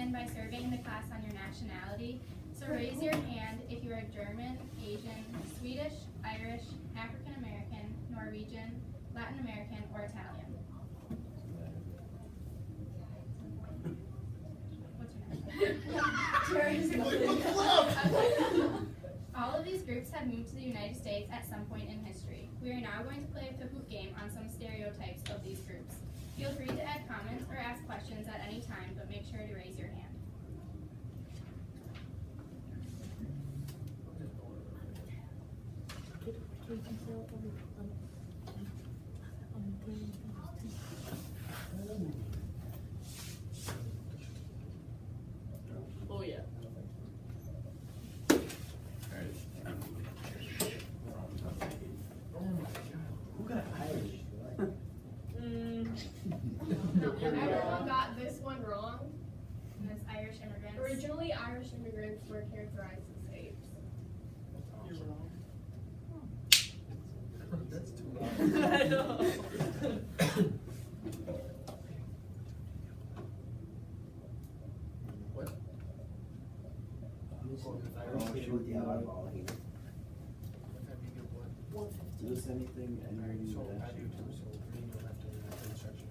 begin by surveying the class on your nationality. So raise your hand if you are German, Asian, Swedish, Irish, African American, Norwegian, Latin American, or Italian. What's your name? All of these groups have moved to the United States at some point in history. We are now going to play a Kahoot game on some stereotypes of these groups. Feel free to add comments or ask questions at any time, but make sure to raise your hand. Oh yeah. Who got Irish? Everyone got this one wrong. And that's Irish immigrants. Originally, Irish immigrants were characterized as apes. You're wrong. That's too loud. I know. What? Shoot the eyeball here. Have you get what? Is this anything entering So that I do too, so me and you'll have to have instruction.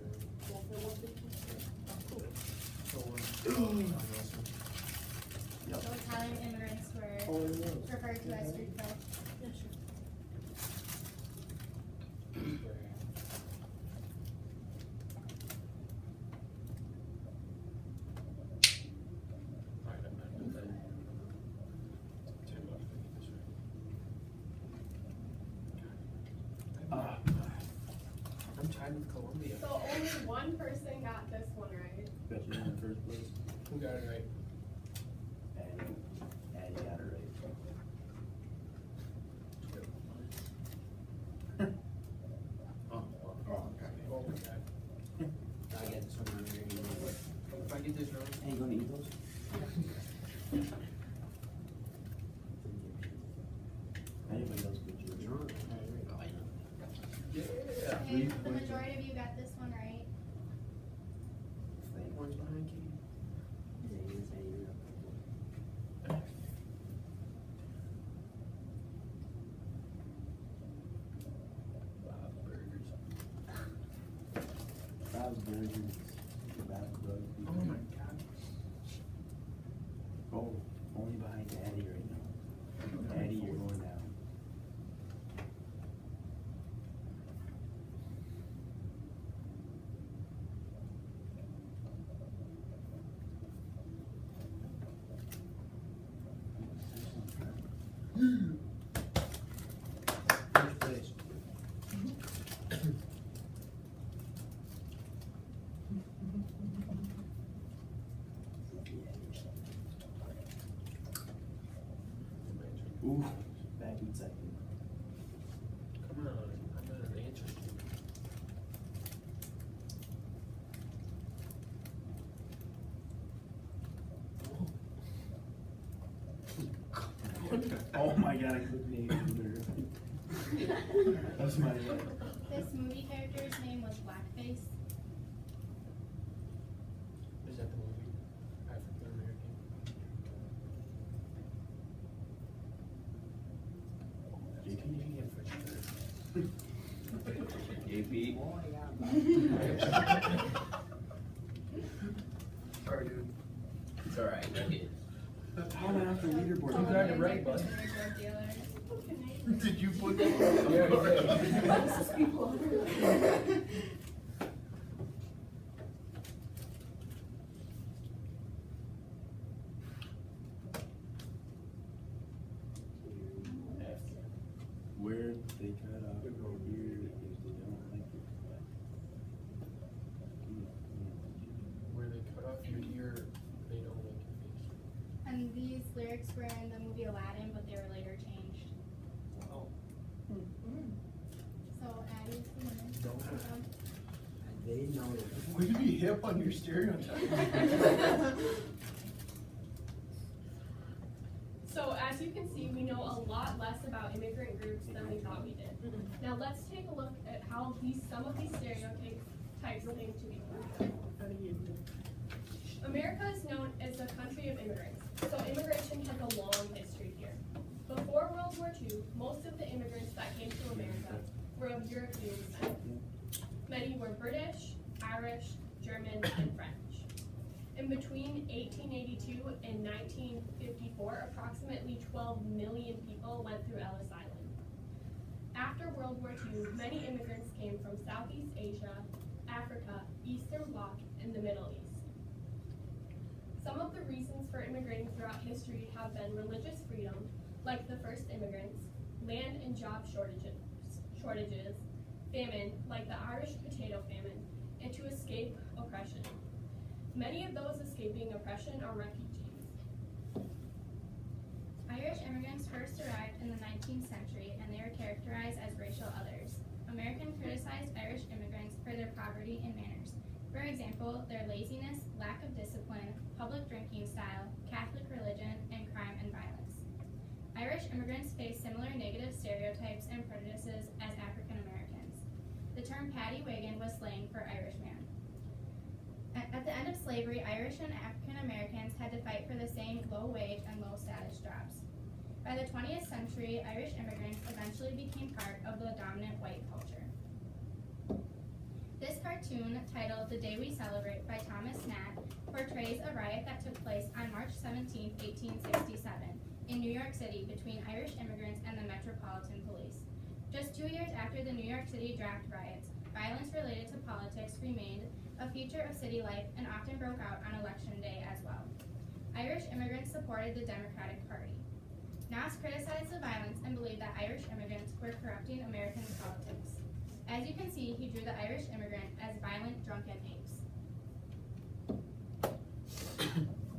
Yep. So Italian immigrants were referred to as street folk. I'm tied with Colombia. So only one person got this one right. Bet you in first place. Who got it right? Addie got it right. Oh, okay. Oh my god. I get this one right here. If I get this wrong, Hey, you gonna eat those? Anybody else but you? Sure. yeah. Okay, the majority of you got this one right. One's behind Katie. Bob's Burgers. Bob's Burgers. Oh my god. Oh, only behind Addie right now. Addie, you're going down. First place. Ooh, back in second. Come on, I'm not an answer. Oh my god, I couldn't name it. That's my This movie character's name was Blackface. Is that the movie? African American. JP. Sorry, dude. It's alright, how am I off the leaderboard? You got it right, bud. Considered drug dealers. Did you put that? Yeah, Where they cut off your ear if they don't like it. Where they cut off your ear, they don't like your face. And these lyrics were in the movie Aladdin, but they were later changed. Wow. So Addie's the winner. They know it. Would you be hip on your stereotype? So as you can see, we know a lot less about immigrant groups than we thought we did. Now let's take a look at how some of these stereotypes came to be. America is known as immigrants. So immigration has a long history here. Before World War II, most of the immigrants that came to America were of European descent. Many were British, Irish, German, and French. In between 1882 and 1954, approximately 12 million people went through Ellis Island. After World War II, many immigrants came from Southeast Asia, Africa, Eastern Bloc, and the Middle East. Some of the reasons for immigrating throughout history have been religious freedom, like the first immigrants, land and job shortages, famine, like the Irish potato famine, and to escape oppression. Many of those escaping oppression are refugees. Irish immigrants first arrived in the 19th century, and they were characterized as racial others. Americans criticized Irish immigrants for their poverty and manners. For example, their laziness, lack of discipline, public drinking style, Catholic religion, and crime and violence. Irish immigrants face similar negative stereotypes and prejudices as African Americans. The term paddy wagon was slang for Irish man. At the end of slavery, Irish and African Americans had to fight for the same low-wage and low-status jobs. By the 20th century, Irish immigrants eventually became part of the dominant white culture. This cartoon, titled The Day We Celebrate by Thomas Nat, portrays a riot that took place on March 17, 1867, in New York City between Irish immigrants and the Metropolitan Police. Just 2 years after the New York City draft riots, violence related to politics remained a feature of city life and often broke out on election day as well. Irish immigrants supported the Democratic Party. Knox criticized the violence and believed that Irish immigrants were corrupting American politics. As you can see, he drew the Irish immigrant as violent, drunken apes.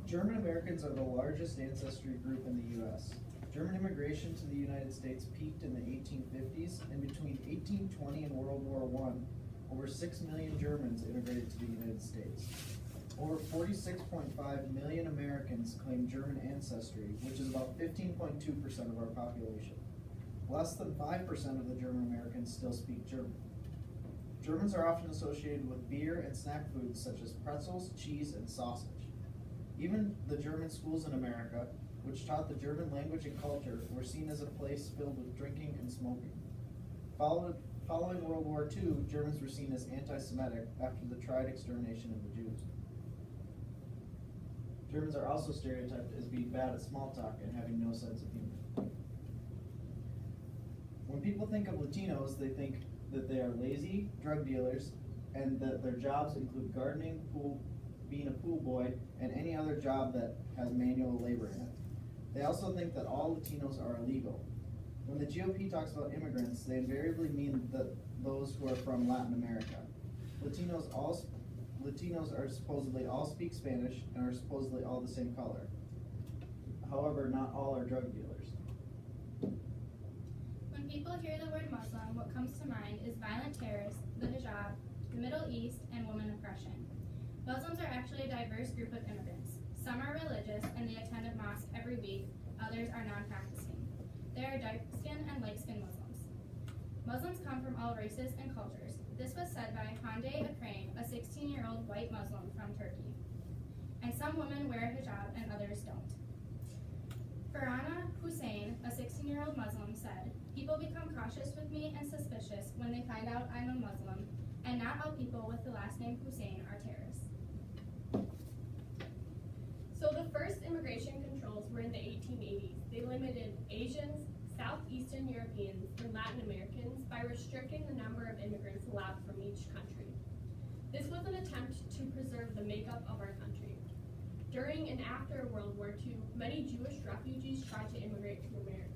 German Americans are the largest ancestry group in the U.S. German immigration to the United States peaked in the 1850s, and between 1820 and World War I, over 6 million Germans immigrated to the United States. Over 46.5 million Americans claim German ancestry, which is about 15.2% of our population. Less than 5% of the German Americans still speak German. Germans are often associated with beer and snack foods such as pretzels, cheese, and sausage. Even the German schools in America, which taught the German language and culture, were seen as a place filled with drinking and smoking. Following World War II, Germans were seen as anti-Semitic after the tried extermination of the Jews. Germans are also stereotyped as being bad at small talk and having no sense of humor. When people think of Latinos, they think that they are lazy, drug dealers, and that their jobs include gardening, being a pool boy, and any other job that has manual labor in it. They also think that all Latinos are illegal. When the GOP talks about immigrants, they invariably mean those who are from Latin America. Latinos are supposedly all speak Spanish and are supposedly all the same color. However, not all are drug dealers. When people hear the word Muslim, what comes to mind is violent terrorists, the hijab, the Middle East, and women oppression. Muslims are actually a diverse group of immigrants. Some are religious and they attend a mosque every week, others are non-practicing. There are dark-skinned and light-skinned Muslims. Muslims come from all races and cultures. This was said by Hande Akram, a 16-year-old white Muslim from Turkey. And some women wear a hijab and others don't. Farhana Hussein, a 16-year-old Muslim, said, "People become cautious with me and suspicious when they find out I'm a Muslim, and not all people with the last name Hussein are terrorists." So the first immigration controls were in the 1880s. They limited Asians, Southeastern Europeans, and Latin Americans by restricting the number of immigrants allowed from each country. This was an attempt to preserve the makeup of our country. During and after World War II, many Jewish refugees tried to immigrate to America.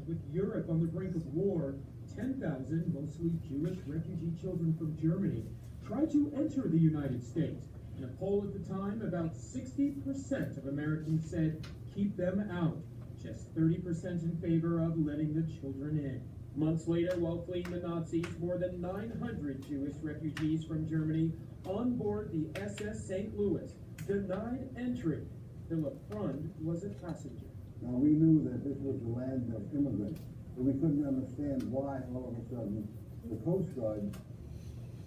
With Europe on the brink of war, 10,000 mostly Jewish refugee children from Germany tried to enter the United States. In a poll at the time, about 60% of Americans said keep them out, just 30% in favor of letting the children in. Months later, while fleeing the Nazis, more than 900 Jewish refugees from Germany on board the SS St. Louis denied entry. Philip Frund was a passenger. Now, we knew that this was the land of immigrants, but we couldn't understand why all of a sudden the Coast Guard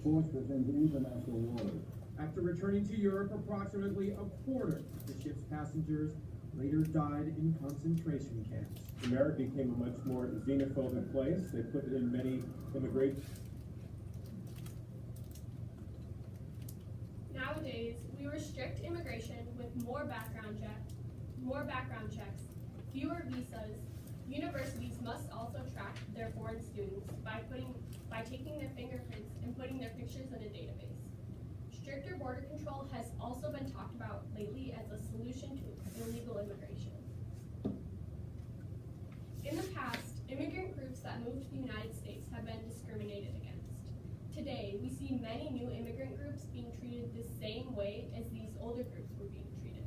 forced us into international waters. After returning to Europe, approximately a quarter of the ship's passengers later died in concentration camps. America became a much more xenophobic place. They put in many immigrants. Nowadays, we restrict immigration with more background checks, fewer visas. Universities must also track their foreign students by taking their fingerprints and putting their pictures in a database. Stricter border control has also been talked about lately as a solution to illegal immigration. In the past, immigrant groups that moved to the United States have been discriminated against. Today, we see many new immigrant groups being treated the same way as these older groups were being treated.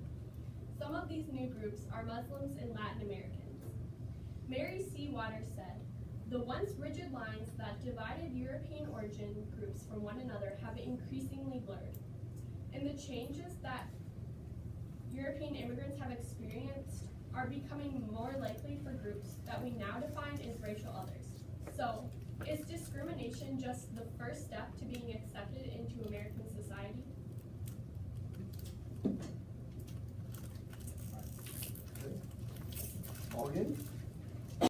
Some of these new groups are Muslims and Latin Americans. Mary C. Waters said, "The once rigid lines that divided European origin groups from one another have increasingly blurred, and the changes that European immigrants have experienced are becoming more likely for groups that we now define as racial others." So, is discrimination just the first step to being accepted into American